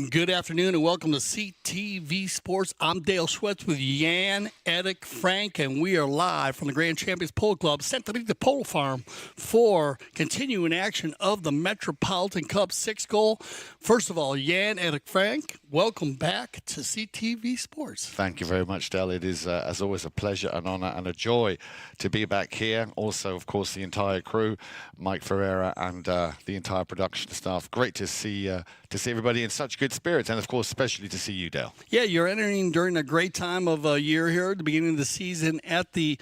Good afternoon and welcome to CTV Sports. I'm Dale Schwartz with Jan, Eric, Frank, and we are live from the Grand Champions Polo Club, Santa Rita Polo Farm, for continuing action of the Metropolitan Cup 6 goal. First of all, Jan, Eric, Frank, welcome back to CTV Sports. Thank you very much, Dale. It is, as always, a pleasure, an honor, and a joy to be back here. Also, of course, the entire crew, Mike Ferreira, and the entire production staff. Great to see everybody in such good spirits, and of course, especially to see you, Dale. Yeah, you're entering during a great time of year here at the beginning of the season at the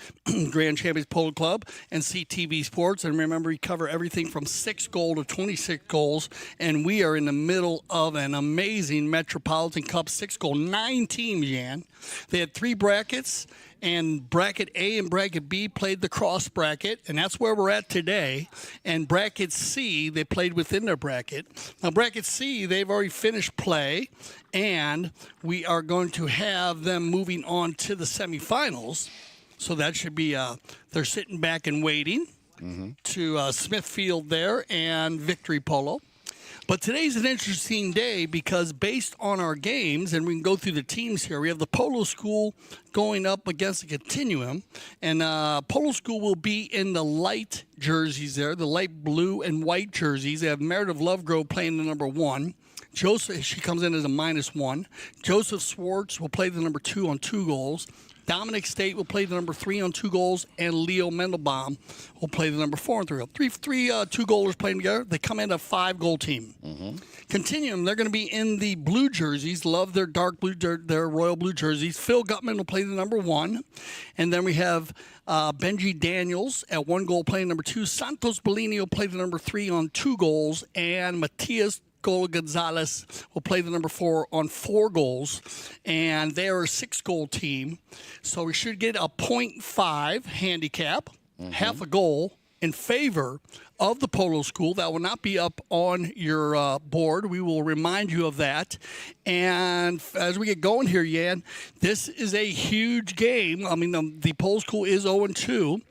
Grand Champions Polo Club and CTV Sports. And remember, we cover everything from 6 goal to 26 goals, and we are in the middle of an amazing Metropolitan Cup 6 goal. 9 teams, Jan. They had 3 brackets, and bracket A and bracket B played the cross bracket, and that's where we're at today. And bracket C, they played within their bracket. Now, bracket C, they've already finished play, and we are going to have them moving on to the semifinals. So that should be, they're sitting back and waiting to Smithfield there and Victory Polo. But today's an interesting day because based on our games, and we can go through the teams here, we have the Polo School going up against the Continuum. And Polo School will be in the light jerseys there, the light blue and white jerseys. They have Meredith Lovegrove playing the number 1. Joseph, she comes in as a -1. Joseph Schwartz will play the number 2 on 2 goals. Dominic State will play the number 3 on 2 goals, and Leo Mandelbaum will play the number 4 on 3 goals. Three 2-goalers playing together. They come in a 5-goal team. Continuum, they're going to be in the blue jerseys. Love their dark blue, their royal blue jerseys. Phil Gutman will play the number 1. And then we have Benji Daniels at 1 goal playing number 2. Santos Bollini will play the number 3 on 2 goals. And Matias Gonzalez will play the number 4 on 4 goals, and they are a 6-goal team. So we should get a .5 handicap, half a goal in favor of the Polo School. That will not be up on your board. We will remind you of that. And as we get going here, Yan, this is a huge game. I mean, the Polo School is 0-2.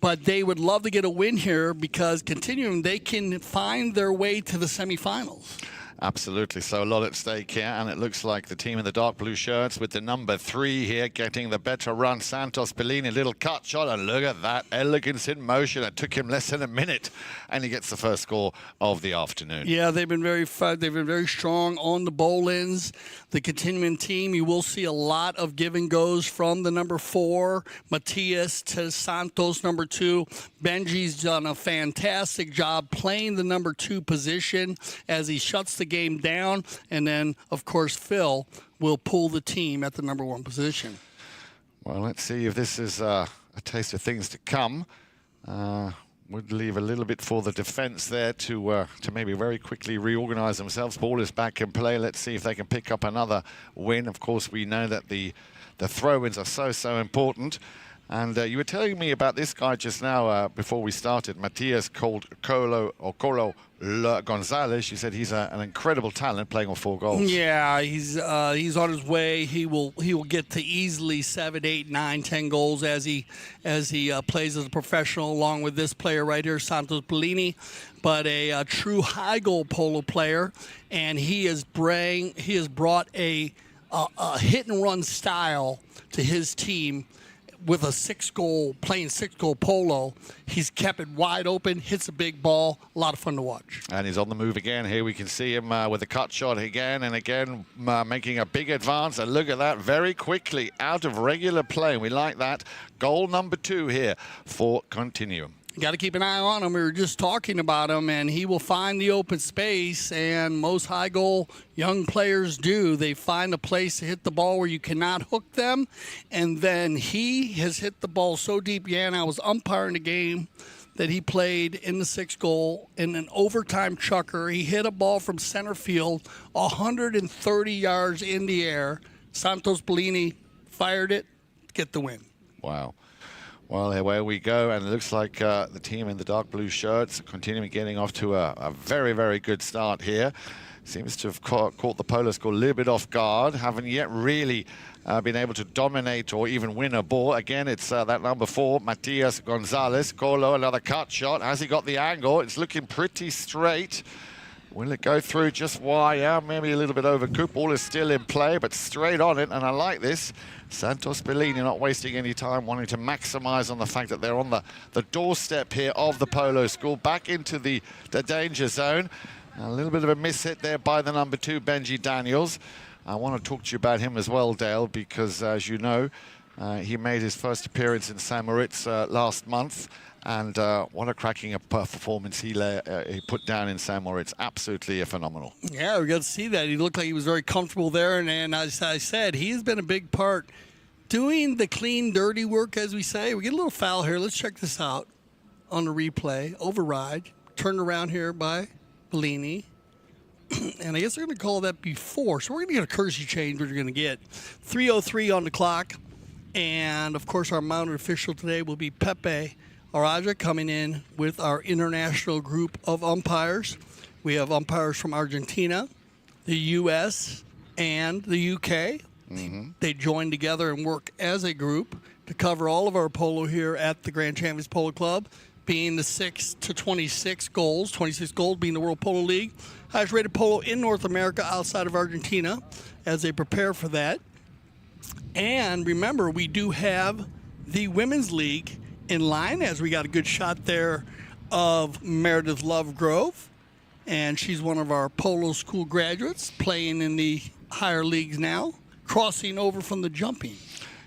But they would love to get a win here because Continuum, they can find their way to the semifinals. Absolutely. So a lot at stake here, and it looks like the team in the dark blue shirts with the number 3 here getting the better run. Santos Bollini, little cut shot, and look at that elegance in motion. It took him less than a minute, and he gets the first score of the afternoon. Yeah, they've been very fun. They've been very strong on the bowl-ins. The Continuum team, you will see a lot of give and goes from the number 4, Matias, to Santos, number 2. Benji's done a fantastic job playing the number 2 position as he shuts the game down, and then of course Phil will pull the team at the number 1 position. Well, let's see if this is a taste of things to come. Would leave a little bit for the defense there to maybe very quickly reorganize themselves. Ball is back in play. Let's see if they can pick up another win. Of course, we know that the throw-ins are so important. And you were telling me about this guy just now before we started, Matias Colo Gonzalez. You said he's an incredible talent, playing on 4 goals. Yeah, he's on his way. He will get to easily 7, 8, 9, 10 goals as he plays as a professional, along with this player right here, Santos Bollini. But a true high goal polo player, and he has brought a hit and run style to his team. With a 6-goal polo, he's kept it wide open, hits a big ball, a lot of fun to watch. And he's on the move again. Here we can see him with a cut shot again and again, making a big advance. And look at that, very quickly out of regular play. We like that. Goal number 2 here for Continuum. Got to keep an eye on him. We were just talking about him, and he will find the open space, and most high-goal young players do. They find a place to hit the ball where you cannot hook them, and then he has hit the ball so deep. Yan, I was umpiring the game that he played in the 6th goal in an overtime chucker. He hit a ball from center field, 130 yards in the air. Santos Bollini fired it, get the win. Wow. Well, here we go, and it looks like the team in the dark blue shirts continuing getting off to a very, very good start here. Seems to have caught the Polo School a little bit off guard. Haven't yet really been able to dominate or even win a ball. Again, it's that number 4, Matias Gonzalez. Colo, another cut shot. Has he got the angle? It's looking pretty straight. Will it go through just wide? Yeah, maybe a little bit overcooked. Ball is still in play, but straight on it, and I like this. Santos Bollini not wasting any time, wanting to maximize on the fact that they're on the doorstep here of the Polo School, back into the danger zone. A little bit of a miss hit there by the number 2, Benji Daniels. I want to talk to you about him as well, Dale, because as you know, he made his first appearance in St. Moritz last month. And what a cracking performance he put down in St. Moritz. Absolutely phenomenal. Yeah, we got to see that. He looked like he was very comfortable there. And as I said, he has been a big part doing the clean, dirty work, as we say. We get a little foul here. Let's check this out on the replay. Override. Turned around here by Bollini. And I guess they're going to call that before. So we're going to get a courtesy change, what you're going to get. 3:03 on the clock. And, of course, our mounted official today will be Pepe Araja, coming in with our international group of umpires. We have umpires from Argentina, the U.S., and the U.K. They join together and work as a group to cover all of our polo here at the Grand Champions Polo Club, being the 6 to 26 goals, 26 goals being the World Polo League, highest rated polo in North America outside of Argentina as they prepare for that. And remember, we do have the Women's League in line, as we got a good shot there of Meredith Lovegrove. And she's one of our Polo School graduates playing in the higher leagues now, crossing over from the jumping.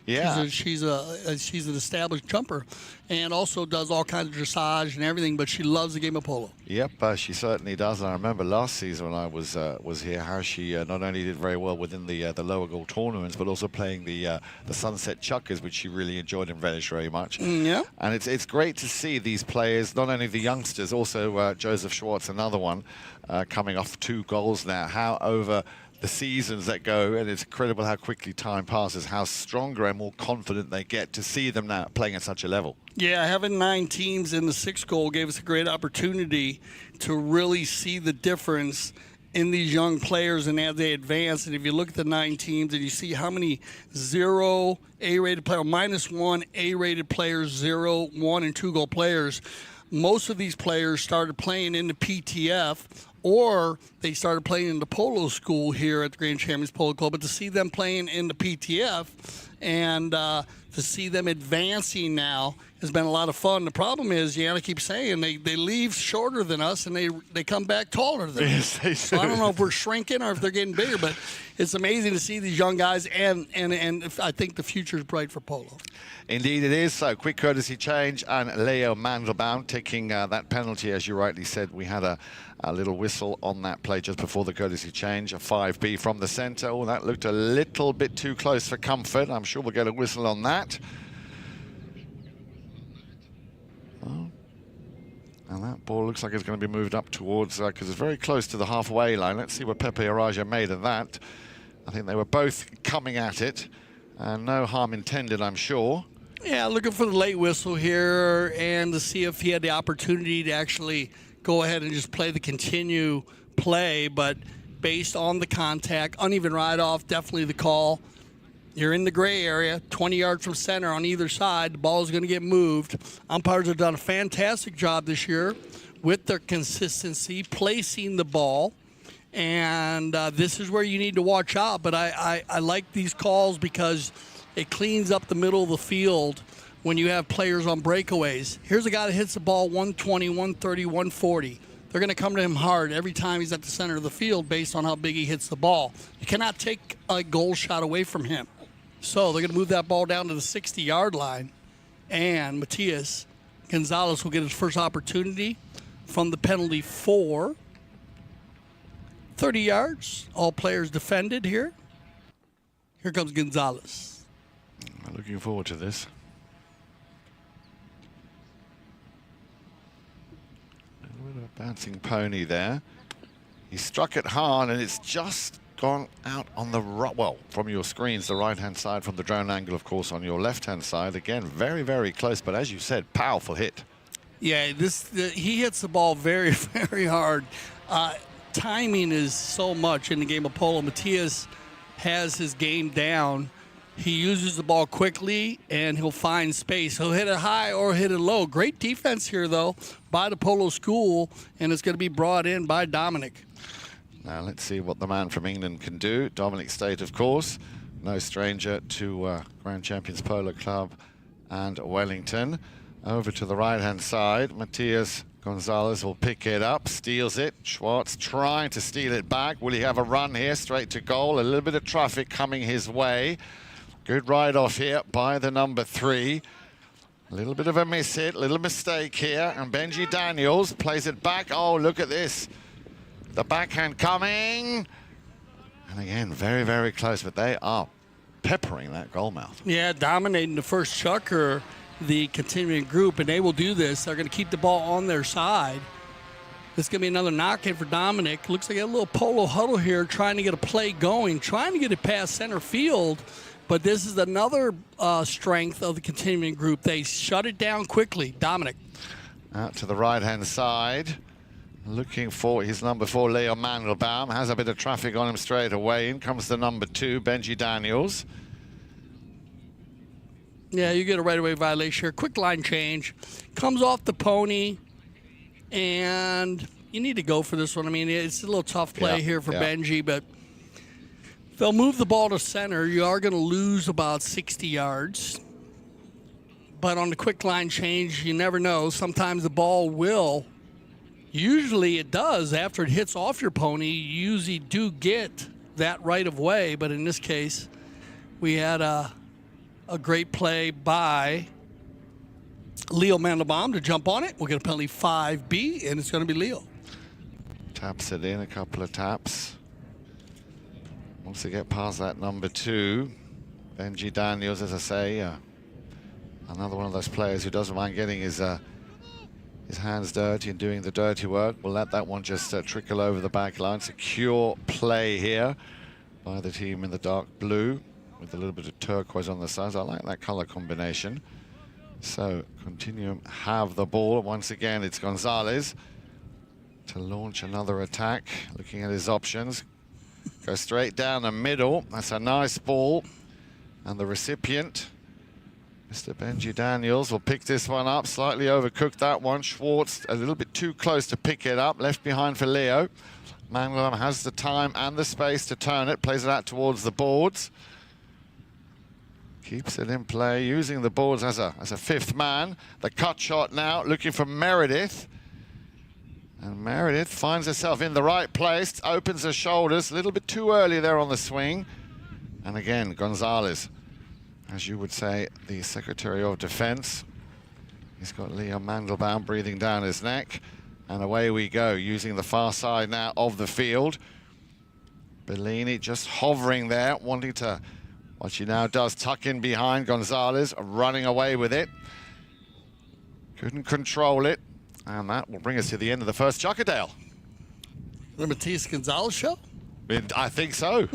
Yeah. She's an established jumper and also does all kinds of dressage and everything, but she loves the game of polo. Yep, she certainly does. And I remember last season when I was here, how she not only did very well within the lower goal tournaments, but also playing the Sunset Chuckers, which she really enjoyed and relished very much. Yeah. And it's great to see these players, not only the youngsters, also Joseph Schwartz, another one, coming off 2 goals now. How over the seasons that go, and it's incredible how quickly time passes, how stronger and more confident they get to see them now playing at such a level. Yeah, having 9 teams in the 6th goal gave us a great opportunity to really see the difference in these young players and as they advance. And if you look at the 9 teams and you see how many 0 A-rated players, -1 A-rated players, 0, 1, and 2 goal players, most of these players started playing in the PTF or they started playing in the Polo School here at the Grand Champions Polo Club. But to see them playing in the PTF and to see them advancing now has been a lot of fun. The problem is, Yana keeps saying they leave shorter than us and they come back taller than us. They So I don't know if we're shrinking or if they're getting bigger, but it's amazing to see these young guys, and I think the future is bright for polo. Indeed it is. So quick courtesy change, and Leo Mandelbaum taking that penalty, as you rightly said. We had a little whistle on that play just before the courtesy change, a 5B from the centre. Oh, that looked a little bit too close for comfort. I'm sure we'll get a whistle on that. And that ball looks like it's going to be moved up towards, because it's very close to the halfway line. Let's see what Pepe Araja made of that. I think they were both coming at it, and no harm intended, I'm sure. Yeah, looking for the late whistle here and to see if he had the opportunity to actually go ahead and just play the continue play, but based on the contact, uneven ride-off, definitely the call. You're in the gray area, 20 yards from center on either side. The ball is going to get moved. Umpires have done a fantastic job this year with their consistency, placing the ball. And this is where you need to watch out. But I like these calls because it cleans up the middle of the field when you have players on breakaways. Here's a guy that hits the ball 120, 130, 140. They're going to come to him hard every time he's at the center of the field based on how big he hits the ball. You cannot take a goal shot away from him. So they're going to move that ball down to the 60-yard line, and Matias Gonzalez will get his first opportunity from the penalty 4. 30 yards, all players defended here. Here comes Gonzalez. Looking forward to this. A little bit of a bouncing pony there. He struck it hard, and it's just gone out on the right, well, from your screens, the right-hand side, from the drone angle, of course, on your left-hand side. Again, very, very close, but as you said, powerful hit. Yeah, he hits the ball very, very hard. Timing is so much in the game of polo. Matias has his game down. He uses the ball quickly, and he'll find space. He'll hit it high or hit it low. Great defense here, though, by the Polo School, and it's going to be brought in by Dominic. Now let's see what the man from England can do. Dominic State, of course, no stranger to Grand Champions Polo Club and Wellington. Over to the right-hand side, Matias Gonzalez will pick it up, steals it. Schwartz trying to steal it back. Will he have a run here straight to goal? A little bit of traffic coming his way. Good ride-off here by the number 3. A little bit of a miss hit, little mistake here, and Benji Daniels plays it back. Oh, look at this. The backhand coming. And again, very, very close, but they are peppering that goal mouth. Yeah, dominating the first chucker, the continuing group, and they will do this. They're going to keep the ball on their side. This is going to be another knock-in for Dominic. Looks like a little polo huddle here, trying to get a play going, trying to get it past center field. But this is another strength of the continuing group. They shut it down quickly. Dominic. Out to the right-hand side. Looking for his number 4, Leo Mandelbaum. Has a bit of traffic on him straight away. In comes the number 2, Benji Daniels. Yeah, you get a right-of-way violation here. Quick line change. Comes off the pony. And you need to go for this one. I mean, it's a little tough play here for yeah. Benji, but if they'll move the ball to center, you are going to lose about 60 yards. But on the quick line change, you never know. Sometimes the ball will. Usually it does. After it hits off your pony, you usually do get that right of way. But in this case, we had a great play by Leo Mandelbaum to jump on it. We'll get a penalty 5B, and it's going to be Leo. Taps it in, a couple of taps. Once they get past that number 2, Benji Daniels, as I say, another one of those players who doesn't mind getting his hands dirty and doing the dirty work. We'll let that one just trickle over the back line. Secure play here by the team in the dark blue with a little bit of turquoise on the sides. I like that color combination. So Continuum have the ball. Once again, it's Gonzalez to launch another attack. Looking at his options. Go straight down the middle. That's a nice ball. And the recipient, Mr. Benji Daniels, will pick this one up. Slightly overcooked that one. Schwartz a little bit too close to pick it up. Left behind for Leo. Mandelbaum has the time and the space to turn it. Plays it out towards the boards. Keeps it in play, using the boards as a fifth man. The cut shot now, looking for Meredith. And Meredith finds herself in the right place, opens her shoulders, a little bit too early there on the swing. And again, Gonzalez, as you would say, the Secretary of Defense. He's got Leo Mandelbaum breathing down his neck. And away we go, using the far side now of the field. Bollini just hovering there, wanting to, what she now does, tuck in behind Gonzalez, running away with it. Couldn't control it. And that will bring us to the end of the first Chuckerdale. The Matias Gonzalez show? I think so.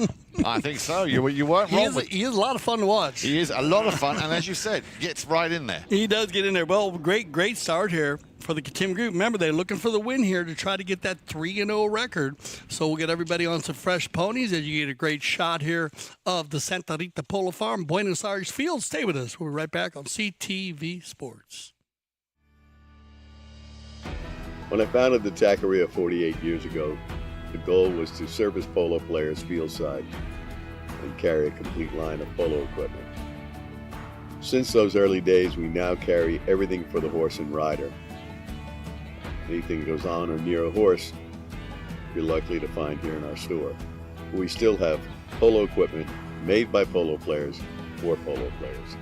I think so. You weren't wrong. He is a lot of fun to watch. He is a lot of fun, and as you said, gets right in there. He does get in there. Well, great start here for the Continuum group. Remember, they're looking for the win here to try to get that 3-0 record. So we'll get everybody on some fresh ponies as you get a great shot here of the Santa Rita Polo Farm, Buenos Aires Field. Stay with us. We'll be right back on CTV Sports. When I founded the Taqueria 48 years ago, the goal was to service polo players fieldside and carry a complete line of polo equipment. Since those early days, we now carry everything for the horse and rider. Anything that goes on or near a horse, you're likely to find here in our store. We still have polo equipment made by polo players for polo players.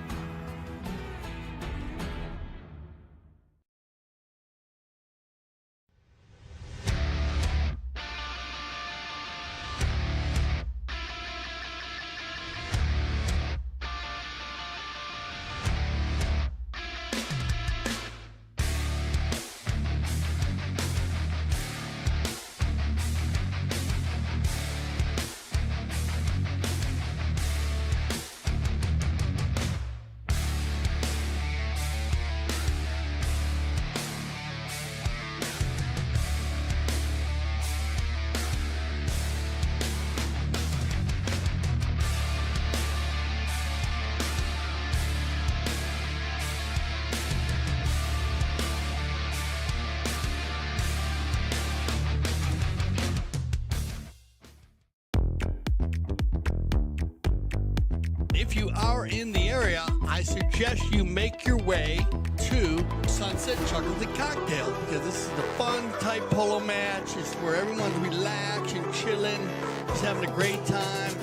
If you are in the area, I suggest you make your way to Sunset Chocolate Cocktail, because this is the fun type polo match. It's where everyone's relaxing, chilling, just having a great time.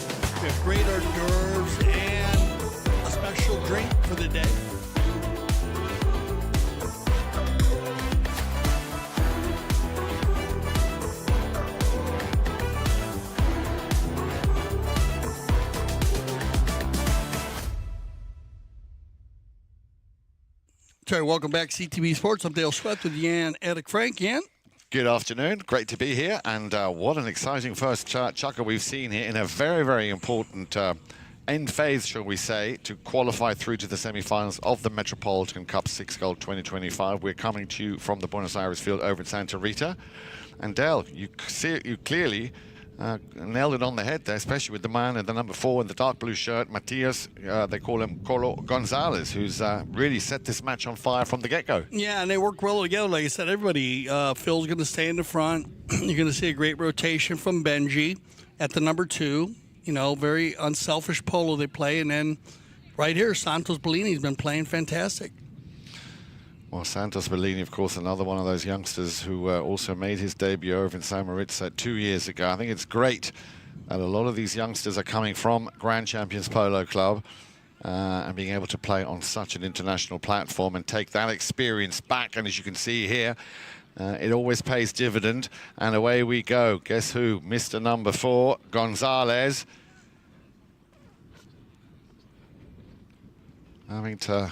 We have great hors d'oeuvres and a special drink for the day. Sorry, welcome back, CTV Sports. I'm Dale Schwartz with Yan Eric Frank. Yan? Good afternoon. Great to be here. And what an exciting first chucker we've seen here in a very, very important end phase, shall we say, to qualify through to the semi-finals of the Metropolitan Cup 6 Gold 2025. We're coming to you from the Buenos Aires field over in Santa Rita. And Dale, you clearly nailed it on the head there, especially with the man in the number 4 in the dark blue shirt, Matias, they call him Polo Gonzalez, who's really set this match on fire from the get-go. Yeah, and they work well together. Like I said, everybody, Phil's going to stay in the front. You're going to see a great rotation from Benji at the number 2. You know, very unselfish polo they play. And then right here, Santos Bollini's been playing fantastic. Well, Santos Bollini, of course, another one of those youngsters who also made his debut over in San Moritz 2 years ago. I think it's great that a lot of these youngsters are coming from Grand Champions Polo Club and being able to play on such an international platform and take that experience back. And as you can see here, it always pays dividend. And away we go. Guess who? Mr. number 4, Gonzalez. Having to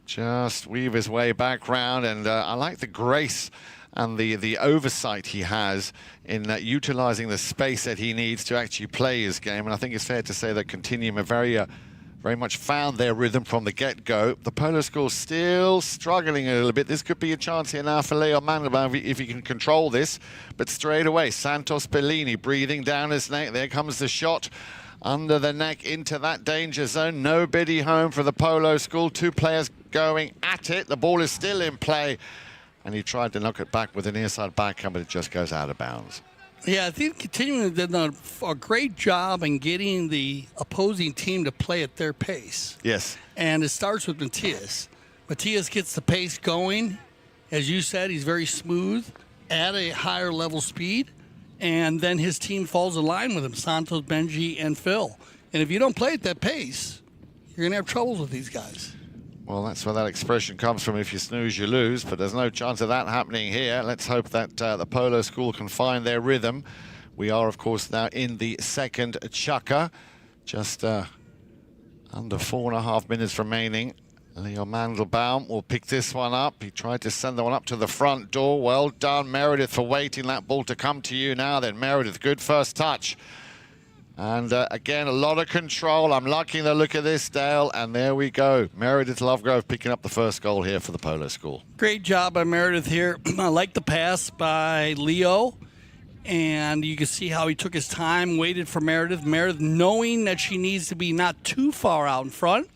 just weave his way back round, and I like the grace and the oversight he has in utilizing the space that he needs to actually play his game. And I think it's fair to say that Continuum are very much found their rhythm from the get-go. The Polo School still struggling a little bit. This could be a chance here now for Leo Mandelbaum if he can control this. But straight away, Santos Bollini breathing down his neck. There comes the shot under the neck into that danger zone. No biddy home for the Polo School. 2 players going at it. The ball is still in play. And he tried to knock it back with an inside backhand, but it just goes out of bounds. Yeah, I think Continuum did a great job in getting the opposing team to play at their pace. Yes. And it starts with Matias. Matias gets the pace going. As you said, he's very smooth at a higher level speed. And then his team falls in line with him, Santos, Benji, and Phil. And if you don't play at that pace, you're going to have troubles with these guys. Well, that's where that expression comes from. If you snooze, you lose. But there's no chance of that happening here. Let's hope that the Polo School can find their rhythm. We are, of course, now in the second chukker. Just under 4.5 minutes remaining. Leo Mandelbaum will pick this one up. He tried to send the one up to the front door. Well done, Meredith, for waiting that ball to come to you now. Then Meredith, good first touch. And again, a lot of control. I'm liking the look of this, Dale. And there we go. Meredith Lovegrove picking up the first goal here for the Polo School. Great job by Meredith here. I like the pass by Leo. And you can see how he took his time, waited for Meredith. Meredith knowing that she needs to be not too far out in front.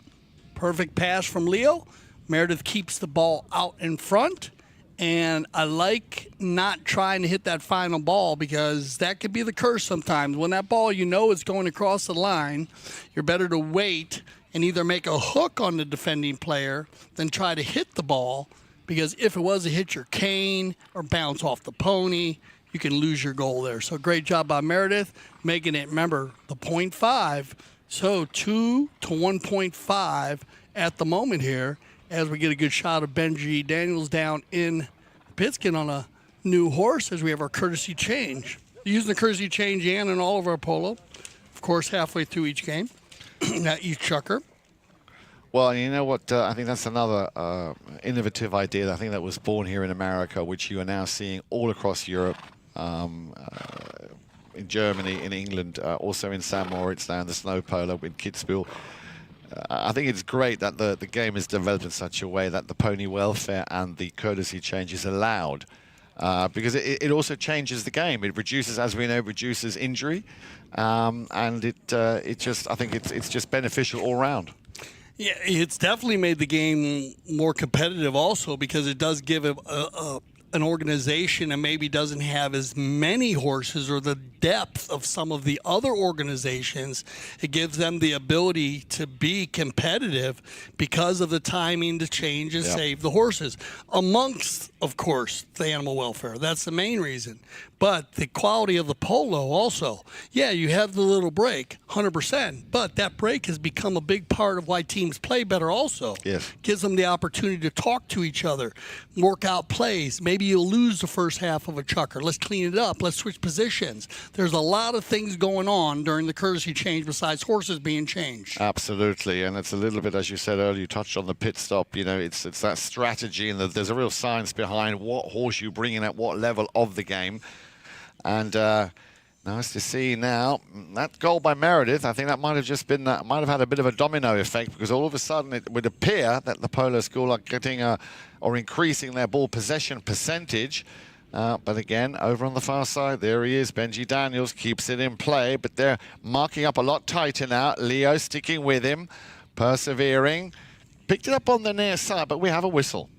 Perfect pass from Leo. Meredith keeps the ball out in front. And I like not trying to hit that final ball because that could be the curse sometimes. When that ball you know is going across the line, you're better to wait and either make a hook on the defending player than try to hit the ball, because if it was to hit your cane or bounce off the pony, you can lose your goal there. So great job by Meredith, making it, remember, the 0.5. So 2 to 1.5 at the moment here, as we get a good shot of Benji Daniels down in Pittskin on a new horse as we have our courtesy change. Using the courtesy change in all of our polo, of course, halfway through each game, each chukker. Well, you know what? I think that's another innovative idea. I think that was born here in America, which you are now seeing all across Europe, in Germany, in England, also in San Moritz now in the snow polo with Kitzbühel. I think it's great that the game is developed in such a way that the pony welfare and the courtesy change is allowed, because it also changes the game. It reduces, as we know, reduces injury, and it just, I think it's just beneficial all round. Yeah, it's definitely made the game more competitive also, because it does give an organization that maybe doesn't have as many horses or the depth of some of the other organizations. It gives them the ability to be competitive because of the timing to change and save the horses, amongst, of course, the animal welfare. That's the main reason. But the quality of the polo also. Yeah, you have the little break, 100%, but that break has become a big part of why teams play better also. Yes. Gives them the opportunity to talk to each other, work out plays. Maybe you'll lose the first half of a chukker. Let's clean it up. Let's switch positions. There's a lot of things going on during the courtesy change besides horses being changed. Absolutely, and it's a little bit, as you said earlier, you touched on the pit stop. You know, it's that strategy, and there's a real science behind what horse you bring in at what level of the game. And nice to see now that goal by Meredith. I think that might have just been might have had a bit of a domino effect, because all of a sudden it would appear that the Polo School are getting or increasing their ball possession percentage. But again, over on the far side, there he is. Benji Daniels keeps it in play, but they're marking up a lot tighter now. Leo sticking with him, persevering. Picked it up on the near side, but we have a whistle.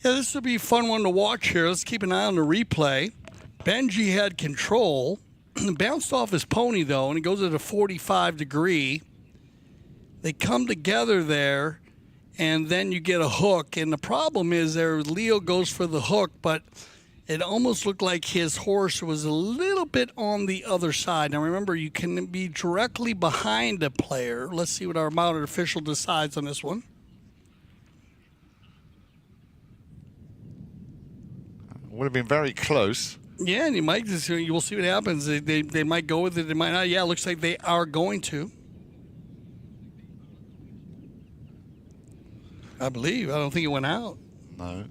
Yeah, this will be a fun one to watch here. Let's keep an eye on the replay. Benji had control. Bounced off his pony, though, and it goes at a 45 degree. They come together there, and then you get a hook. And the problem is there, Leo goes for the hook, but it almost looked like his horse was a little bit on the other side. Now, remember, you can be directly behind a player. Let's see what our mounted official decides on this one. Would have been very close. Yeah, and you will see what happens. They might go with it, they might not. Yeah, it looks like they are going to. I believe. I don't think it went out. No.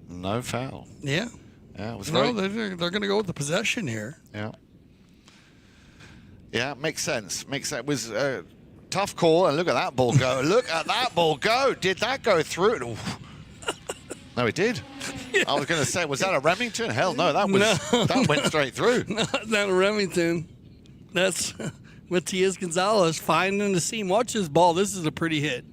No foul. Yeah. Yeah, it was very... No, they're going to go with the possession here. Yeah. Yeah, makes sense. Makes sense. It was a tough call, and look at that ball go. Look at that ball go. Did that go through? Oof. No, it did. Yeah. I was going to say, was that a Remington? Hell no, that went straight through. Not a Remington. That's Matias Gonzalez finding the seam. Watch this ball. This is a pretty hit.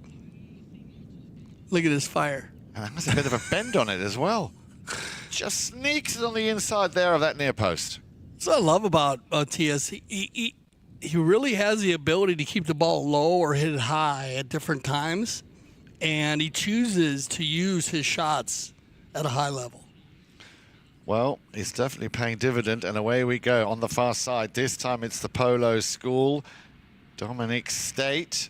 Look at this fire. And that has a bit of a bend on it as well. Just sneaks it on the inside there of that near post. That's what I love about Matias. He really has the ability to keep the ball low or hit it high at different times. And he chooses to use his shots at a high level. Well, he's definitely paying dividend, and away we go on the far side. This time it's the Polo School. Dominic State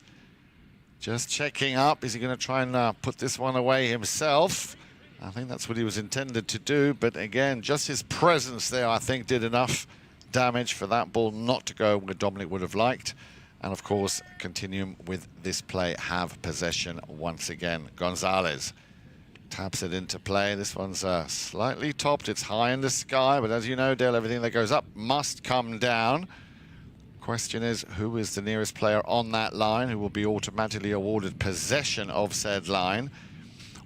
just checking up. Is he going to try and put this one away himself? I think that's what he was intended to do, but again, just his presence there, I think, did enough damage for that ball not to go where Dominic would have liked. And of course, Continuum with this play have possession once again. Gonzalez taps it into play. This one's slightly topped. It's high in the sky, but as you know, Dale, everything that goes up must come down. Question is, who is the nearest player on that line who will be automatically awarded possession of said line?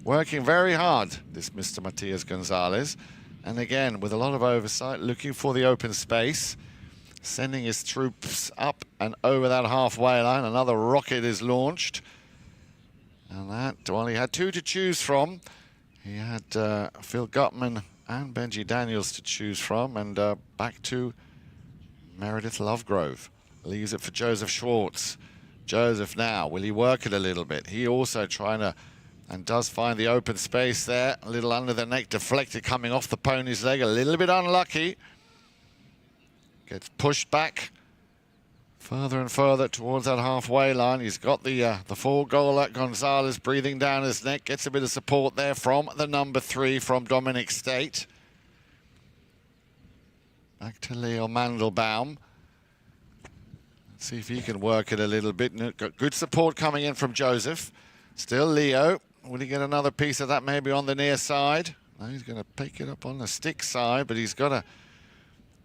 Working very hard, this Mr. Matias Gonzalez. And again, with a lot of oversight, looking for the open space. Sending his troops up and over that halfway line. Another rocket is launched. And that, well, he had two to choose from. He had Phil Gutman and Benji Daniels to choose from. And back to Meredith Lovegrove. Leaves it for Joseph Schwartz. Joseph now, will he work it a little bit? He also trying to, and does find the open space there. A little under the neck, deflected coming off the pony's leg. A little bit unlucky. Gets pushed back further and further towards that halfway line. He's got the 4-goaler Gonzalez breathing down his neck. Gets a bit of support there from the number 3 from Dominic State. Back to Leo Mandelbaum. Let's see if he can work it a little bit. Got good support coming in from Joseph. Still Leo. Will he get another piece of that maybe on the near side? No, he's going to pick it up on the stick side, but he's got to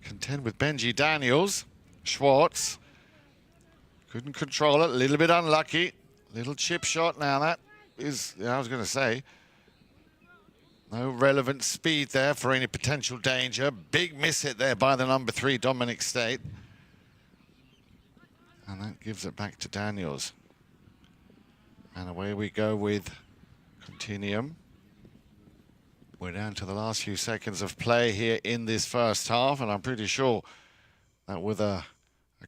contend with Benji Daniels. Schwartz couldn't control it, a little bit unlucky. Little chip shot. Now that is, I was going to say, no relevant speed there for any potential danger. Big miss hit there by the number 3, Dominic State. And that gives it back to Daniels. And away we go with Continuum. We're down to the last few seconds of play here in this first half, and I'm pretty sure that with a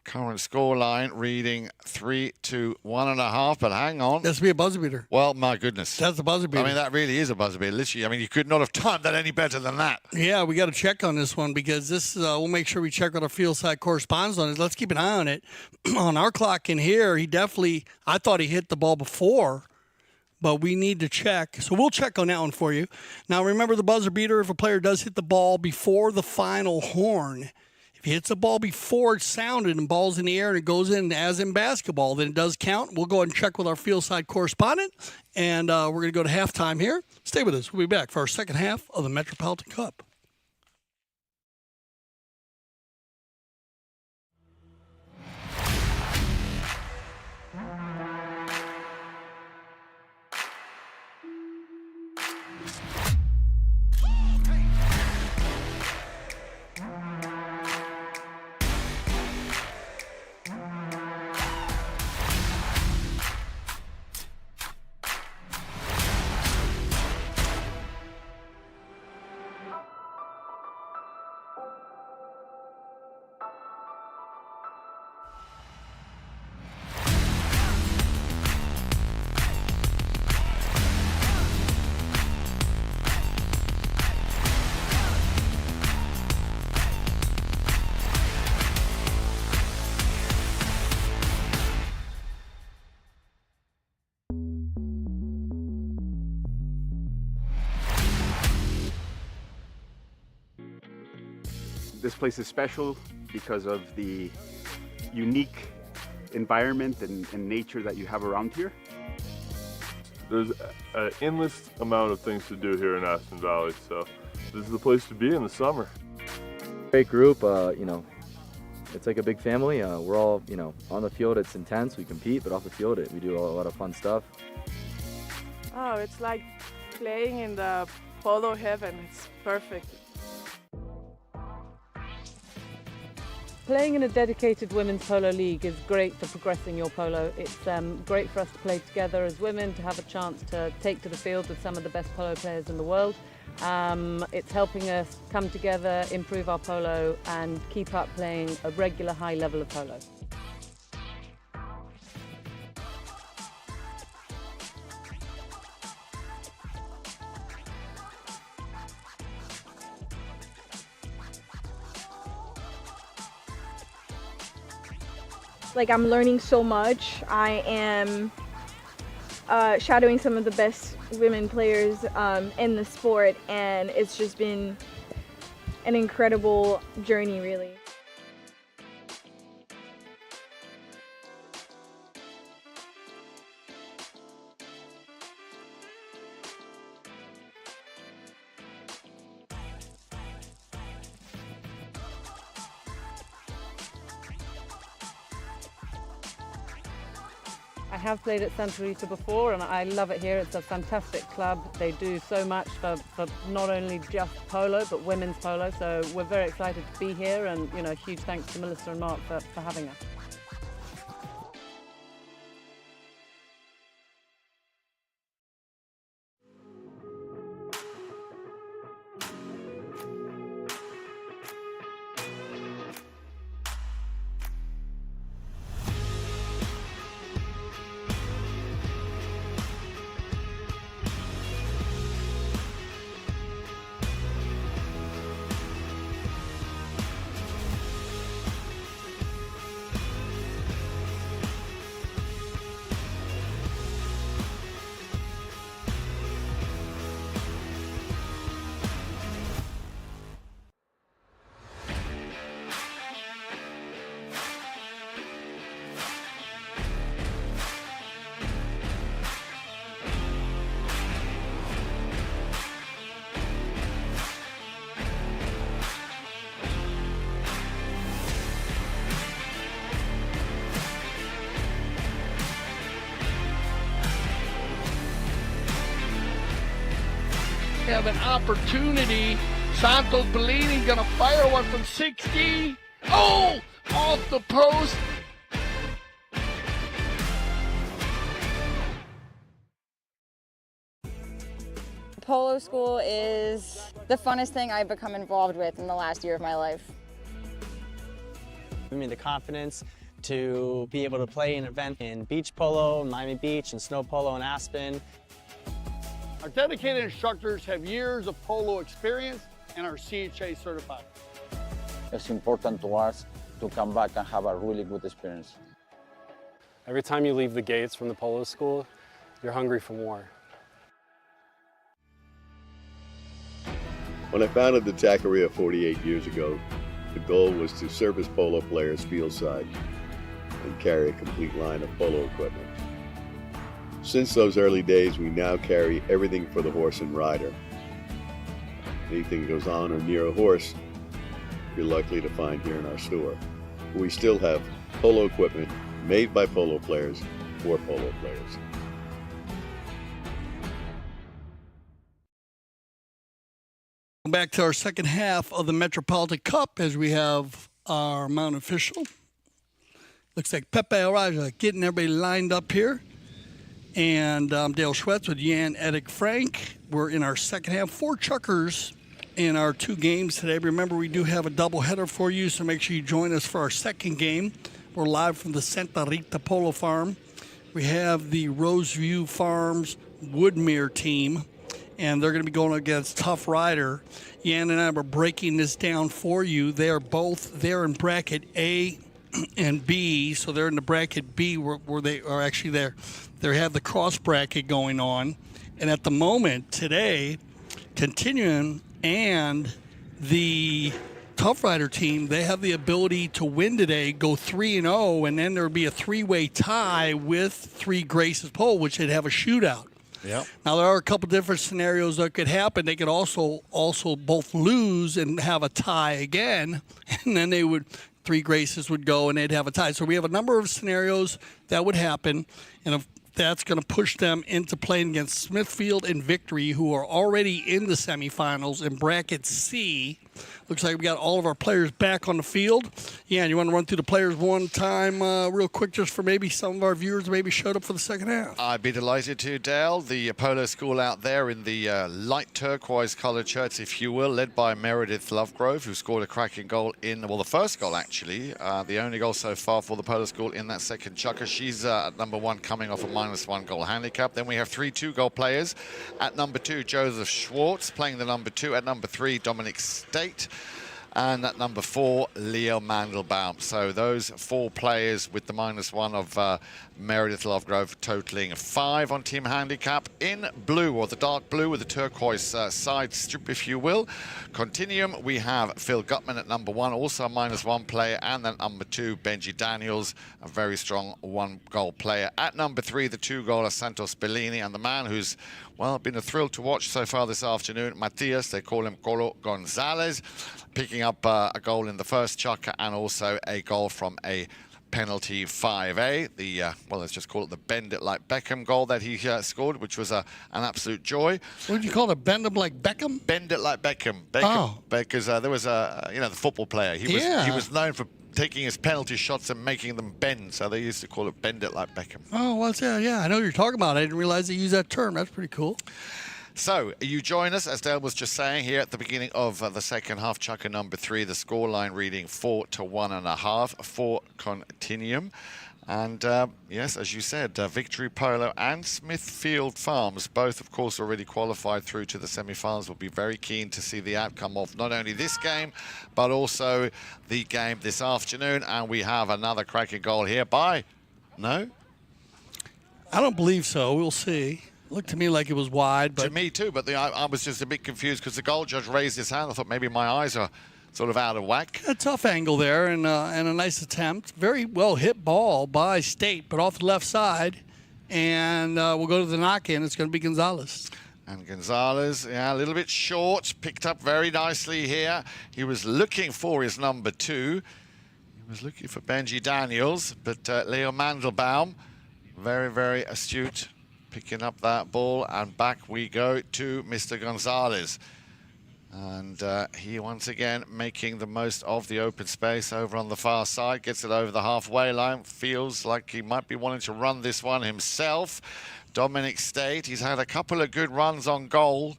current score line reading 3-1.5, but hang on. That's to be a buzzer beater. Well, my goodness. That's a buzzer beater. I mean, that really is a buzzer beater. Literally, I mean, you could not have timed that any better than that. Yeah, we got to check on this one because this, we'll make sure we check what our field side corresponds on it. Let's keep an eye on it. On our clock in here, he definitely, I thought he hit the ball before, but we need to check. So we'll check on that one for you. Now, remember the buzzer beater, if a player does hit the ball before the final horn, if he hits the ball before it's sounded and ball's in the air and it goes in as in basketball, then it does count. We'll go ahead and check with our field side correspondent, and we're going to go to halftime here. Stay with us. We'll be back for our second half of the Metropolitan Cup. This place is special because of the unique environment and nature that you have around here. There's an endless amount of things to do here in Aspen Valley, so this is the place to be in the summer. Great group, you know, it's like a big family. We're all, you know, on the field it's intense, we compete, but off the field we do a lot of fun stuff. Oh, it's like playing in the polo heaven. It's perfect. Playing in a dedicated women's polo league is great for progressing your polo. It's great for us to play together as women, to have a chance to take to the field with some of the best polo players in the world. It's helping us come together, improve our polo and keep up playing a regular high level of polo. Like, I'm learning so much. I am shadowing some of the best women players in the sport, and it's just been an incredible journey, really. I have played at Santa Rita before and I love it here. It's a fantastic club. They do so much for not only just polo but women's polo, so we're very excited to be here, and you know, huge thanks to Melissa and Mark for having us. Have an opportunity. Santos Bollini gonna fire one from 60. Oh, off the post. Polo School is the funnest thing I've become involved with in the last year of my life. Give me the confidence to be able to play an event in beach polo, Miami Beach, and snow polo in Aspen. Our dedicated instructors have years of polo experience and are CHA certified. It's important to us to come back and have a really good experience. Every time you leave the gates from the Polo School, you're hungry for more. When I founded the Taqueria 48 years ago, the goal was to service polo players fieldside and carry a complete line of polo equipment. Since those early days, we now carry everything for the horse and rider. Anything goes on or near a horse, you're likely to find here in our store. We still have polo equipment made by polo players for polo players. Back to our second half of the Metropolitan Cup as we have our mount official. Looks like Pepe Araja getting everybody lined up here. And Dale Schwartz with Jan Edik Frank. We're in our second half. 4 chuckers in our 2 games today. Remember, we do have a doubleheader for you, so make sure you join us for our second game. We're live from the Santa Rita Polo Farm. We have the Roseview Farms Woodmere team, and they're going to be going against Tough Rider. Yan and I are breaking this down for you. They're in bracket A and B, so they're in the bracket B where they are actually there. They have the cross bracket going on, and at the moment today, Continuum and the Tough Rider team, they have the ability to win today, go 3-0, and then there would be a 3-way tie with 3 Graces Pole, which they'd have a shootout. Yeah. Now, there are a couple different scenarios that could happen. They could also both lose and have a tie again, and then 3 Graces would go and they'd have a tie. So we have a number of scenarios that would happen, and if that's going to push them into playing against Smithfield and Victory, who are already in the semifinals in bracket C. Looks like we got all of our players back on the field. Yeah, and you want to run through the players one time real quick, just for maybe some of our viewers maybe showed up for the second half. I'd be delighted to, Dale. The Polo School out there in the light turquoise coloured shirts, if you will, led by Meredith Lovegrove, who scored a cracking goal in, well, the first goal, actually. The only goal so far for the Polo School in that second chukker. She's at number 1, coming off a -1 goal handicap. Then we have 3 2-goal players. At number 2, Joseph Schwartz, playing the number 2. At number 3, Dominic State. And at number 4, Leo Mandelbaum. So those 4 players with the -1 of Meredith Lovegrove, totaling 5 on team handicap. In blue, or the dark blue with the turquoise side strip, if you will. Continuum, we have Phil Gutman at number 1, also a -1 player. And then number 2, Benji Daniels, a very strong 1-goal player. At number 3, the 2-goaler Santos Bollini, and the man who's, well, been a thrill to watch so far this afternoon, Matias, they call him Polo Gonzalez, picking up a goal in the first chukker and also a goal from a penalty 5A. The, well, let's just call it the Bend It Like Beckham goal that he scored, which was an absolute joy. What did you call it, Bend It Like Beckham? Bend It Like Beckham. Because there was the football player. He was known for taking his penalty shots and making them bend, so they used to call it Bend It Like Beckham. Oh, what's that? Yeah, I know what you're talking about. I didn't realize they used that term. That's pretty cool. So you join us, as Dale was just saying, here at the beginning of the second half, chukker number 3, the scoreline reading 4-1.5 for Continuum. And yes, as you said, Victory Polo and Smithfield Farms, both, of course, already qualified through to the semi-finals. Will be very keen to see the outcome of not only this game, but also the game this afternoon. And we have another cracking goal here by... No? I don't believe so. We'll see. Looked to me like it was wide, but... To me too, but I was just a bit confused because the goal judge raised his hand. I thought maybe my eyes are sort of out of whack. A tough angle there and a nice attempt. Very well hit ball by State, but off the left side. And we'll go to the knock-in. It's going to be Gonzalez. And Gonzalez, yeah, a little bit short. Picked up very nicely here. He was looking for his number 2. He was looking for Benji Daniels, but Leo Mandelbaum, very, very astute, picking up that ball, and back we go to Mr. Gonzalez. And he once again making the most of the open space over on the far side, gets it over the halfway line, feels like he might be wanting to run this one himself. Dominic State, he's had a couple of good runs on goal,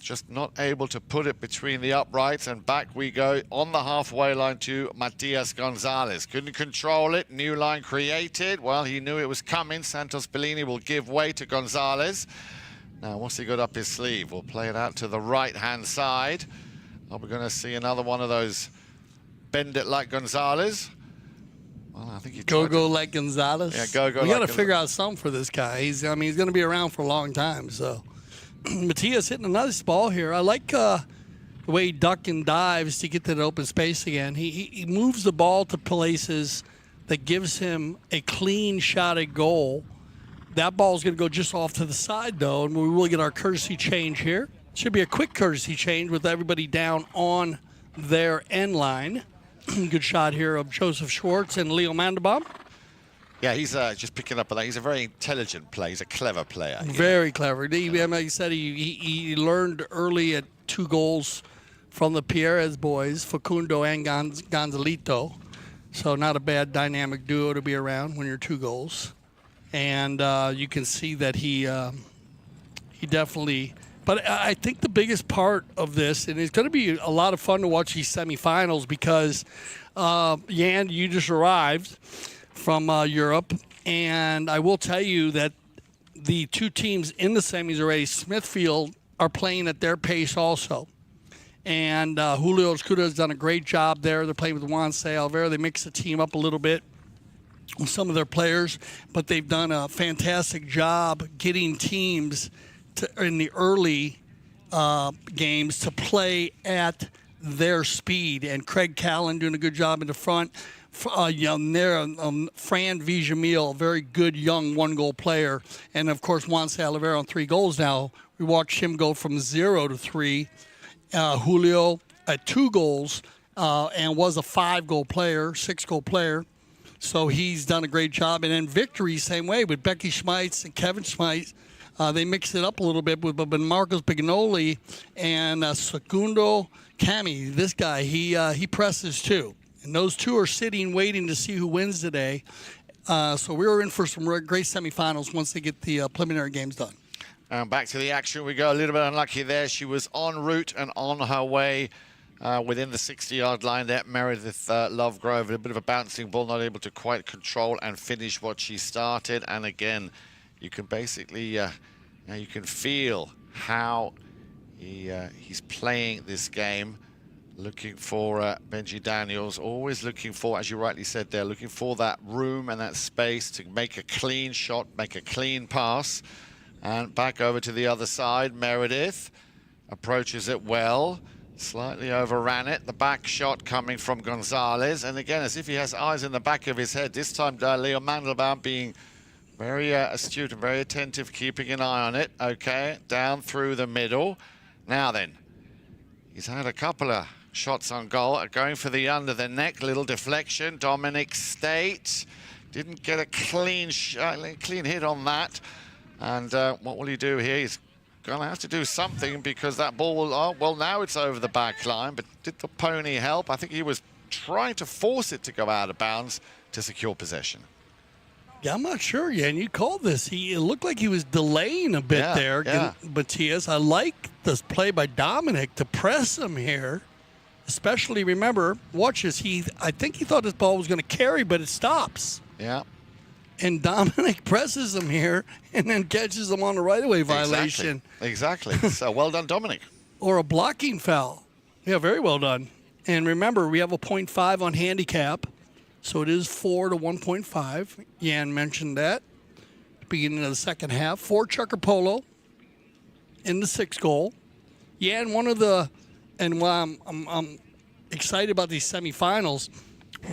just not able to put it between the uprights, and back we go on the halfway line to Matias Gonzalez. Couldn't control it, new line created. Well, he knew it was coming. Santos Bollini will give way to Gonzalez. Now, what's he got up his sleeve? We'll play it out to the right-hand side. Are we going to see another one of those Bend It Like Gonzalez? Well, I think he go like Gonzalez. Yeah, go. We got to figure out something for this guy. He's going to be around for a long time. So, Matias hitting a nice ball here. I like the way he ducks and dives to get to the open space again. He moves the ball to places that gives him a clean shot at goal. That ball's going to go just off to the side, though, and we will get our courtesy change here. Should be a quick courtesy change with everybody down on their end line. Good shot here of Joseph Schwartz and Leo Mandelbaum. Yeah, he's just picking up on that. He's a very intelligent player. He's a clever player. Very clever. Like you said, he learned early at 2 goals from the Pierres boys, Facundo and Gonzalito. So not a bad dynamic duo to be around when you're 2 goals. And you can see that he definitely But I think the biggest part of this, and it's going to be a lot of fun to watch these semifinals because, Jan, you just arrived from Europe, and I will tell you that the two teams in the semis already, Smithfield, are playing at their pace also. And Julio Escudo has done a great job there. They're playing with Juan Salvera. They mix the team up a little bit with some of their players, but they've done a fantastic job getting teams in the early games to play at their speed. And Craig Callan doing a good job in the front. Fran Villamil, a very good young one-goal player. And, of course, Juan Salvera on 3 goals now. We watched him go from 0 to 3. Julio at 2 goals and was a 5-goal player, 6-goal player. So he's done a great job. And then Victory, same way, with Becky Schmeitz and Kevin Schmeitz. They mixed it up a little bit with Marcos Bignoli and Segundo Cami. This guy, he presses too. And those two are sitting, waiting to see who wins today. So we're in for some great semifinals once they get the preliminary games done. Back to the action we go. A little bit unlucky there. She was en route and on her way within the 60-yard line there. Meredith Lovegrove, a bit of a bouncing ball, not able to quite control and finish what she started. And again, you can basically, you can feel how he's playing this game. Looking for Benji Daniels, always looking for, as you rightly said there, looking for that room and that space to make a clean shot, make a clean pass. And back over to the other side, Meredith approaches it well, slightly overran it. The back shot coming from Gonzalez. And again, as if he has eyes in the back of his head, this time Leo Mandelbaum being very astute and very attentive, keeping an eye on it. Okay, down through the middle. Now then, he's had a couple of shots on goal, going for the under the neck, little deflection. Dominic State didn't get a clean hit on that. And what will he do here? He's going to have to do something because that ball will, well, now it's over the back line, but did the pony help? I think he was trying to force it to go out of bounds to secure possession. Yeah, I'm not sure yet. And you called this. It looked like he was delaying a bit there, Matias. I like this play by Dominic to press him here. Especially, remember, watch this. I think he thought this ball was going to carry, but it stops. Yeah. And Dominic presses him here and then catches him on the right-of-way violation. Exactly. So well done, Dominic. Or a blocking foul. Yeah, very well done. And remember, we have a 0.5 on handicap. So it is 4 to 1.5. Jan mentioned that. Beginning of the second half. 4 Chucker Polo in the 6th goal. Jan, one of the, and while I'm excited about these semifinals,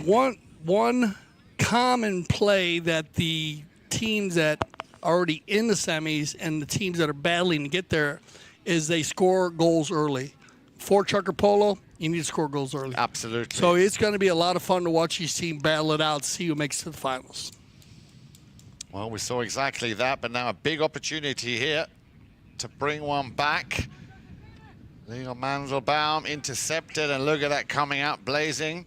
one common play that the teams that are already in the semis and the teams that are battling to get there is they score goals early. 4 Chucker Polo, you need to score goals early. Absolutely. So it's going to be a lot of fun to watch these teams battle it out, see who makes it to the finals. Well, we saw exactly that, but now a big opportunity here to bring one back. Leo Mandelbaum intercepted, and look at that coming out blazing.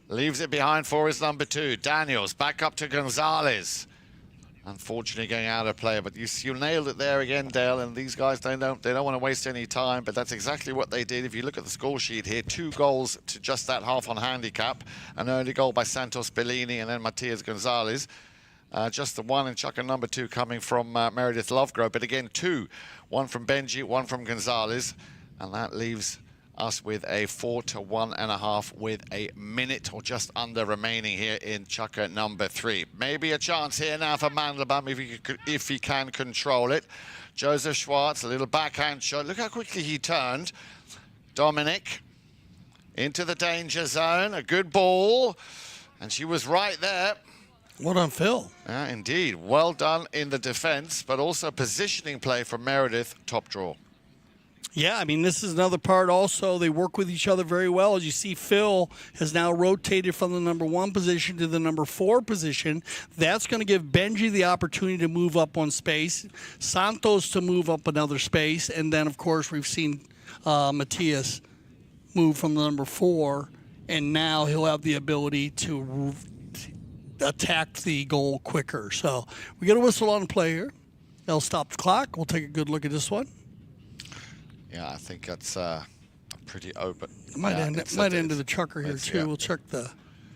Leaves it behind for his number 2. Daniels back up to Gonzalez. Unfortunately going out of play, but you nailed it there again, Dale, and these guys, they don't want to waste any time, but that's exactly what they did. If you look at the score sheet here, 2 goals to just that half on handicap, an early goal by Santos Bollini and then Matias Gonzalez. Just the one in Chucker number 2 coming from Meredith Lovegrove, but again 2. One from Benji, one from Gonzalez, and that leaves us with a 4 to 1.5 with a minute or just under remaining here in Chucker number 3. Maybe a chance here now for Mandelbaum if he can control it. Joseph Schwartz, a little backhand shot. Look how quickly he turned. Dominic into the danger zone. A good ball. And she was right there. Well done, Phil. Yeah, indeed. Well done in the defense, but also positioning play from Meredith, top draw. Yeah, I mean, this is another part also. They work with each other very well. As you see, Phil has now rotated from the number 1 position to the number 4 position. That's going to give Benji the opportunity to move up one space, Santos to move up another space, and then, of course, we've seen Matias move from the number 4, and now he'll have the ability to attack the goal quicker. So we get a whistle on play here. They'll stop the clock. We'll take a good look at this one. Yeah, I think that's pretty open. Might end of the chucker here, too. Yeah. We'll check the...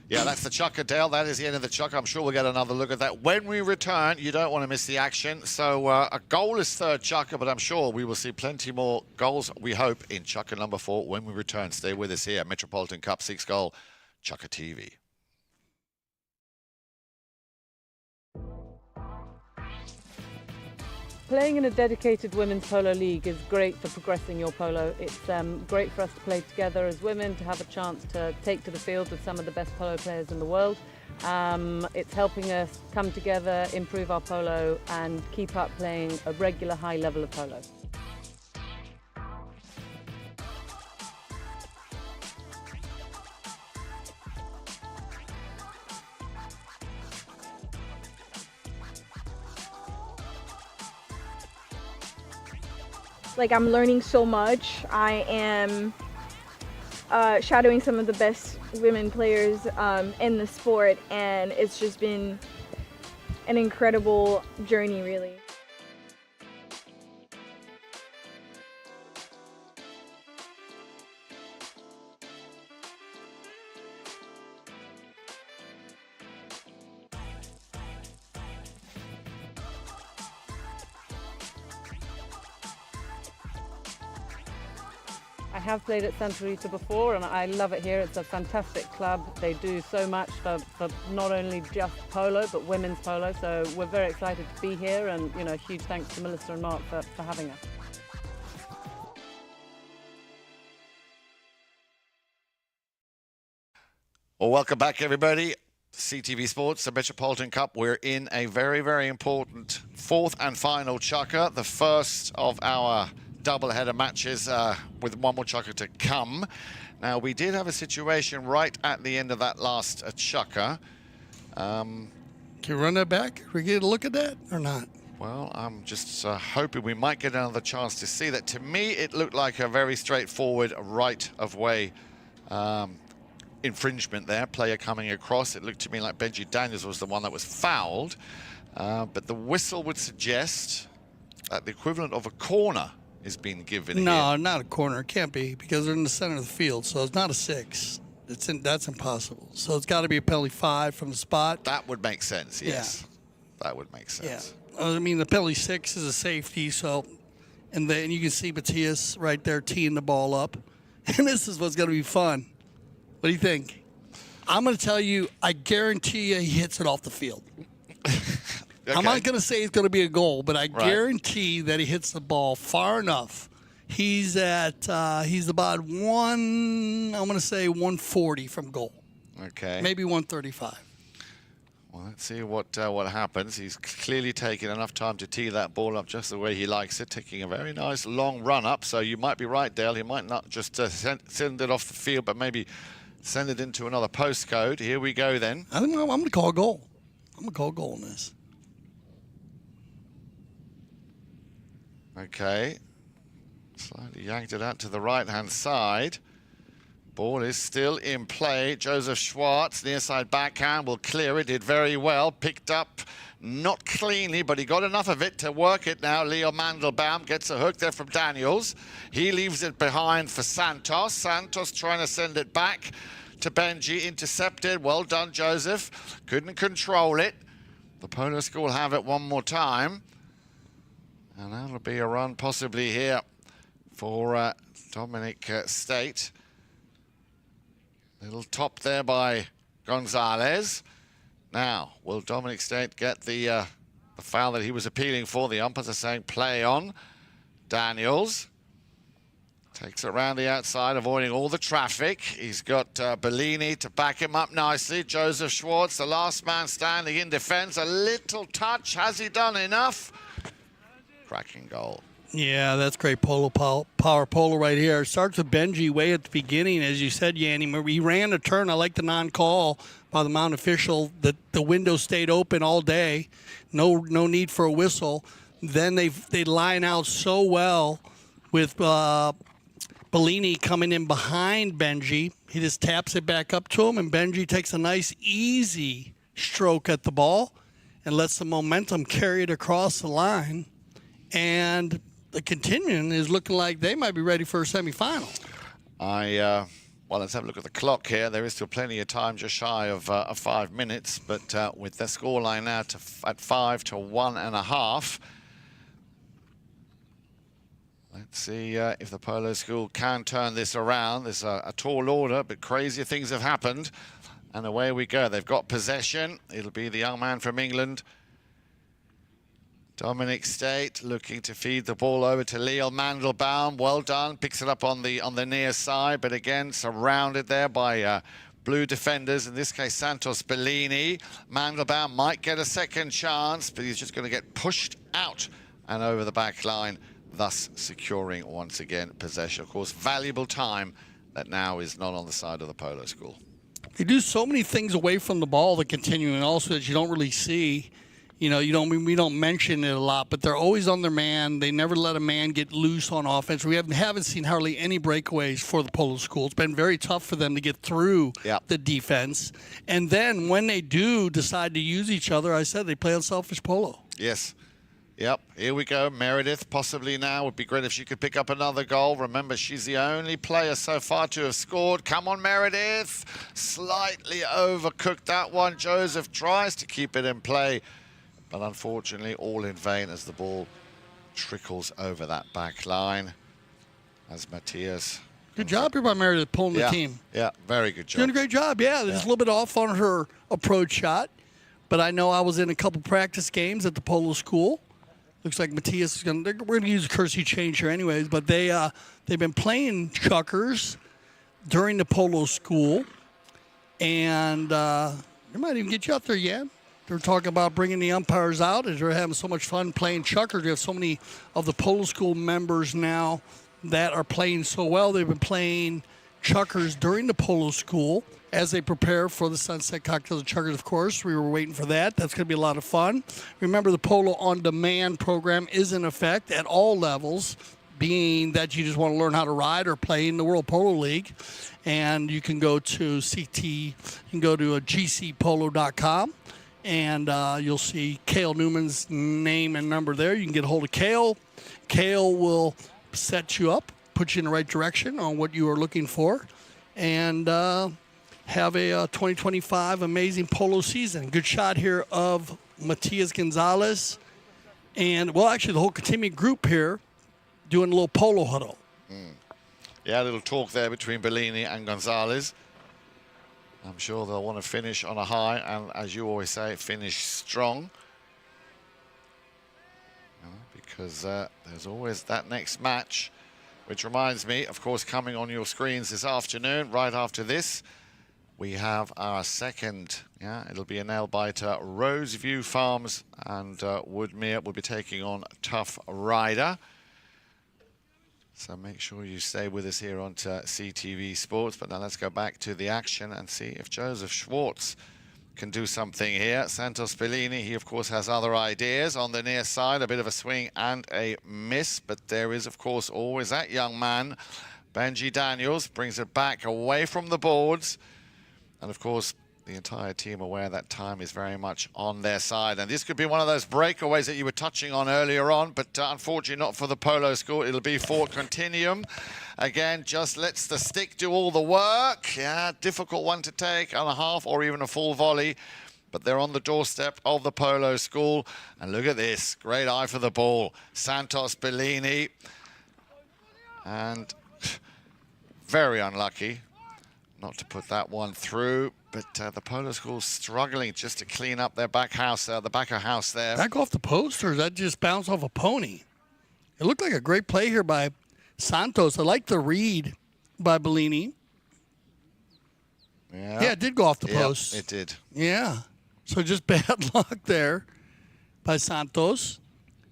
Yeah, that's the chucker, Dale. That is the end of the chucker. I'm sure we'll get another look at that. When we return, you don't want to miss the action. So a goalless third chucker, but I'm sure we will see plenty more goals, we hope, in chucker number 4 when we return. Stay with us here at Metropolitan Cup 6-goal Chucker TV. Playing in a dedicated women's polo league is great for progressing your polo. It's great for us to play together as women, to have a chance to take to the field with some of the best polo players in the world. It's helping us come together, improve our polo and keep up playing a regular high level of polo. Like, I'm learning so much. I am shadowing some of the best women players in the sport, and it's just been an incredible journey, really. I have played at Santa Rita before and I love it here. It's a fantastic club. They do so much for not only just polo but women's polo, so we're very excited to be here, and huge thanks to Melissa and Mark for having us. Well, welcome back, everybody. CTV Sports, the Metropolitan Cup. We're in a very, very important 4th and final chukker, the first of our double-header matches with one more chukker to come. Now, we did have a situation right at the end of that last chukker. Can you run that back? Can we get a look at that or not? Well, I'm just hoping we might get another chance to see that. To me, it looked like a very straightforward right-of-way infringement there. Player coming across. It looked to me like Benji Daniels was the one that was fouled. But the whistle would suggest that the equivalent of a corner is being given No, here. not a corner. It can't be because they're in the center of the field, so it's not a 6. That's impossible. So it's got to be a penalty 5 from the spot. That would make sense, yes. Yeah. That would make sense. Yeah. I mean, the penalty 6 is a safety, so, and then you can see Matias right there teeing the ball up. And this is what's going to be fun. What do you think? I'm going to tell you, I guarantee you he hits it off the field. Okay. I'm not going to say it's going to be a goal, but I guarantee that he hits the ball far enough. He's about I'm going to say 140 from goal. Okay. Maybe 135. Well, let's see what happens. He's clearly taken enough time to tee that ball up just the way he likes it, taking a very nice long run up. So you might be right, Dale. He might not just send it off the field, but maybe send it into another postcode. Here we go then. I think I'm going to call a goal. I'm going to call a goal on this. Okay. Slightly yanked it out to the right-hand side. Ball is still in play. Joseph Schwartz, near side backhand, will clear it. Did very well. Picked up, not cleanly, but he got enough of it to work it now. Leo Mandelbaum gets a hook there from Daniels. He leaves it behind for Santos. Santos trying to send it back to Benji. Intercepted. Well done, Joseph. Couldn't control it. The Polo School have it one more time. And that'll be a run possibly here for Dominic State. Little top there by Gonzalez. Now, will Dominic State get the foul that he was appealing for? The umpires are saying play on. Daniels takes it around the outside, avoiding all the traffic. He's got Bollini to back him up nicely. Joseph Schwartz, the last man standing in defense. A little touch. Has he done enough? Cracking goal. Yeah, that's great power polo right here. It starts with Benji way at the beginning, as you said, Yanni. He ran a turn. I like the non-call by the Mount official. The window stayed open all day. No need for a whistle. Then they line out so well with Bollini coming in behind Benji. He just taps it back up to him, and Benji takes a nice, easy stroke at the ball and lets the momentum carry it across the line. And the Continuum is looking like they might be ready for a semifinal. Well, let's have a look at the clock here. There is still plenty of time, just shy of 5 minutes. But with the scoreline now at 5 to 1.5. Let's see if the Polo School can turn this around. There's a tall order, but crazier things have happened. And away we go. They've got possession. It'll be the young man from England, Dominic State, looking to feed the ball over to Leo Mandelbaum. Well done. Picks it up on the near side, but again surrounded there by blue defenders. In this case, Santos Bollini. Mandelbaum might get a second chance, but he's just going to get pushed out and over the back line, thus securing once again possession. Of course, valuable time that now is not on the side of the Polo School. They do so many things away from the ball, the Continuum, also that you don't really see. You know, we don't mention it a lot, but they're always on their man. They never let a man get loose on offense. We haven't seen hardly any breakaways for the Polo School. It's been very tough for them to get through the defense. And then when they do decide to use each other, I said they play unselfish polo. Yes. Yep, here we go. Meredith possibly now. Would be great if she could pick up another goal. Remember, she's the only player so far to have scored. Come on, Meredith. Slightly overcooked that one. Joseph tries to keep it in play, but unfortunately all in vain as the ball trickles over that back line. As Matias. Good job here by Meredith pulling the team. Yeah, very good job. Doing a great job, yeah. There's a little bit off on her approach shot, but I know I was in a couple practice games at the Polo School. Looks like Matias is going to, we're going to use a cursory change here anyways, but they've been playing chuckers during the Polo School, and they might even get you out there, yeah. They're talking about bringing the umpires out as they're having so much fun playing chuckers. We have so many of the Polo School members now that are playing so well. They've been playing chuckers during the Polo School as they prepare for the Sunset Cocktails and Chuckers, of course. We were waiting for that. That's going to be a lot of fun. Remember, the Polo On Demand program is in effect at all levels, being that you just want to learn how to ride or play in the World Polo League. And you can go to gcpolo.com, and you'll see Cale Newman's name and number there. You can get a hold of Cale. Cale will set you up, put you in the right direction on what you are looking for, and have a 2025 amazing polo season. Good shot here of Matias Gonzalez. And, well, actually, the whole Continuum group here doing a little polo huddle. Yeah, a little talk there between Bollini and Gonzalez. I'm sure they'll want to finish on a high, and as you always say, finish strong. Because there's always that next match, which reminds me, of course, coming on your screens this afternoon, right after this, we have our second, it'll be a nail-biter. Roseview Farms and Woodmere will be taking on Tough Rider. So make sure you stay with us here on CTV Sports. But now let's go back to the action and see if Joseph Schwartz can do something here. Santos Bollini, he of course has other ideas on the near side, a bit of a swing and a miss, but there is of course always that young man, Benji Daniels, brings it back away from the boards, and of course the entire team aware that time is very much on their side. And this could be one of those breakaways that you were touching on earlier on, but unfortunately not for the Polo School. It'll be for Continuum. Again, just lets the stick do all the work. Yeah, difficult one to take on a half or even a full volley. But they're on the doorstep of the Polo School. And look at this, great eye for the ball. Santos Bollini. And very unlucky not to put that one through. But the Polo School's struggling just to clean up their back house, the back of house there. Back off the post, or that just bounced off a pony? It looked like a great play here by Santos. I like the read by Bollini. Yeah, it did go off the post. It did. Yeah. So just bad luck there by Santos.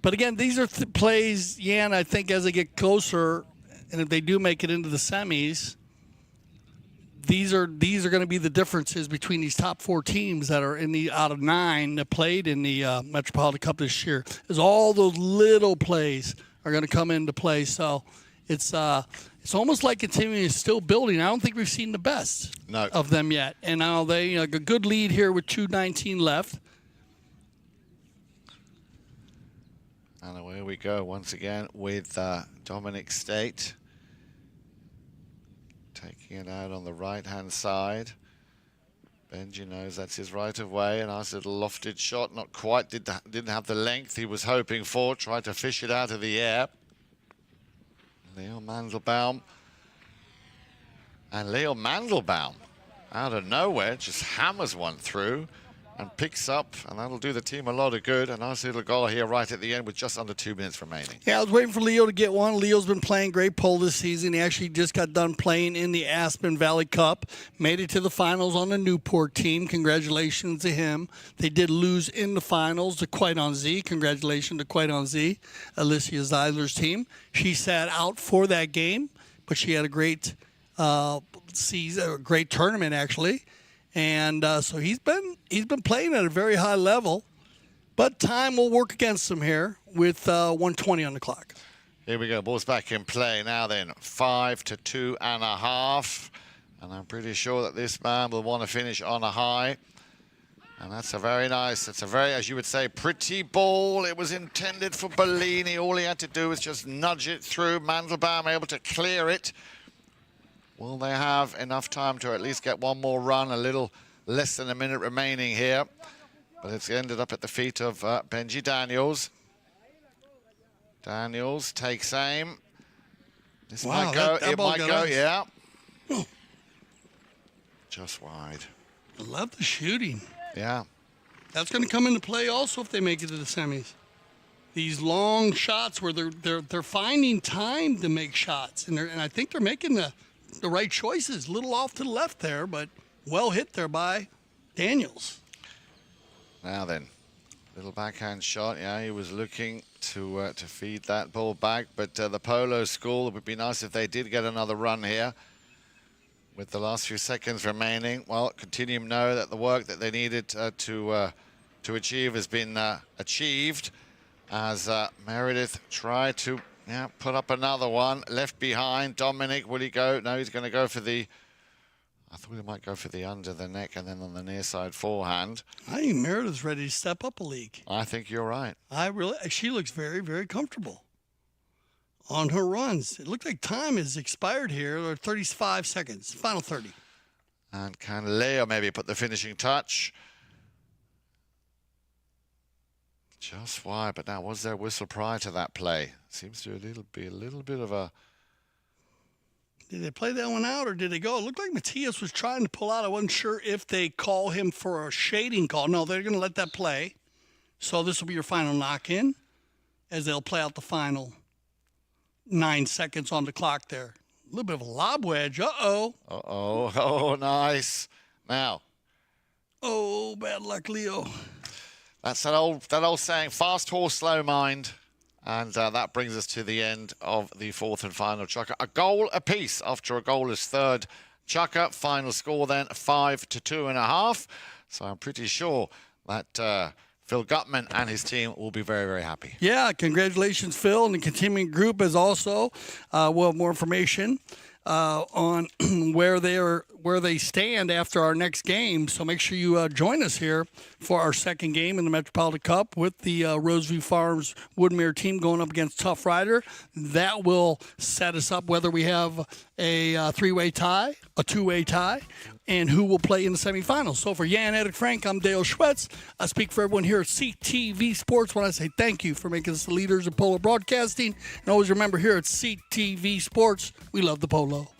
But again, these are plays, and I think as they get closer, and if they do make it into the semis, these are going to be the differences between these top four teams that are in the out of 9 that played in the Metropolitan Cup this year. Is all those little plays are going to come into play. So it's almost like Continuum is still building. I don't think we've seen the best of them yet. And now they a good lead here with 2:19 left. And away we go once again with Dominic State. Taking it out on the right-hand side. Benji knows that's his right of way. A nice little lofted shot. Not quite, didn't have the length he was hoping for. Tried to fish it out of the air. Leo Mandelbaum. And Leo Mandelbaum, out of nowhere, just hammers one through and picks up, and that'll do the team a lot of good. A nice little goal here right at the end with just under 2 minutes remaining. Yeah, I was waiting for Leo to get one. Leo's been playing great pole this season. He actually just got done playing in the Aspen Valley Cup. Made it to the finals on the Newport team. Congratulations to him. They did lose in the finals to Quite On Z. Congratulations to Quite On Z, Alicia Zeiler's team. She sat out for that game, but she had a great season, a great tournament actually. And so he's been playing at a very high level, but time will work against him here with 1:20 on the clock. Here we go, ball's back in play now then, 5 to 2.5. And I'm pretty sure that this man will want to finish on a high. And that's a very nice, it's a very, as you would say, pretty ball. It was intended for Bollini. All he had to do was just nudge it through. Mandelbaum able to clear it. Will they have enough time to at least get one more run? A little less than a minute remaining here. But it's ended up at the feet of Benji Daniels. Daniels takes aim. This might go, it might go, yeah. Just wide. I love the shooting. Yeah. That's going to come into play also if they make it to the semis. These long shots where they're finding time to make shots. And I think they're making the right choices. A little off to the left there, but well hit there by Daniels. Now then, little backhand shot. Yeah, he was looking to feed that ball back, but the Polo School, it would be nice if they did get another run here. With the last few seconds remaining, well, Continuum know that the work that they needed to achieve has been achieved, as Meredith tried to put up another one. Left behind, Dominic, will he go? No, he's going to go for the, I thought he might go for the under the neck and then on the near side forehand. I think Meredith's ready to step up a league. I think you're right. She looks very, very comfortable on her runs. It looks like time has expired here. There are 35 seconds, final 30. And can Leo maybe put the finishing touch? Just wide, but now was there a whistle prior to that play? Seems to be a little bit of a... Did they play that one out or did they go? It looked like Matias was trying to pull out. I wasn't sure if they call him for a shading call. No, they're going to let that play. So this will be your final knock-in as they'll play out the final 9 seconds on the clock there. A little bit of a lob wedge. Uh-oh. Uh-oh. Oh, nice. Now. Oh, bad luck, Leo. That's that old saying, fast horse, slow mind. And that brings us to the end of the fourth and final chukker. A goal apiece after a goalless third chukker. Final score then 5 to 2.5. So I'm pretty sure that Phil Gutman and his team will be very, very happy. Yeah, congratulations, Phil. And the continuing group is also, we'll have more information on where they stand after our next game. So make sure you join us here for our second game in the Metropolitan Cup with the Roseview Farms Woodmere team going up against Tough Rider. That will set us up whether we have a three-way tie, a two-way tie, and who will play in the semifinals. So for Jan Erik Frank, I'm Dale Schwartz. I speak for everyone here at CTV Sports when I say thank you for making us the leaders of polo broadcasting. And always remember here at CTV Sports, we love the polo.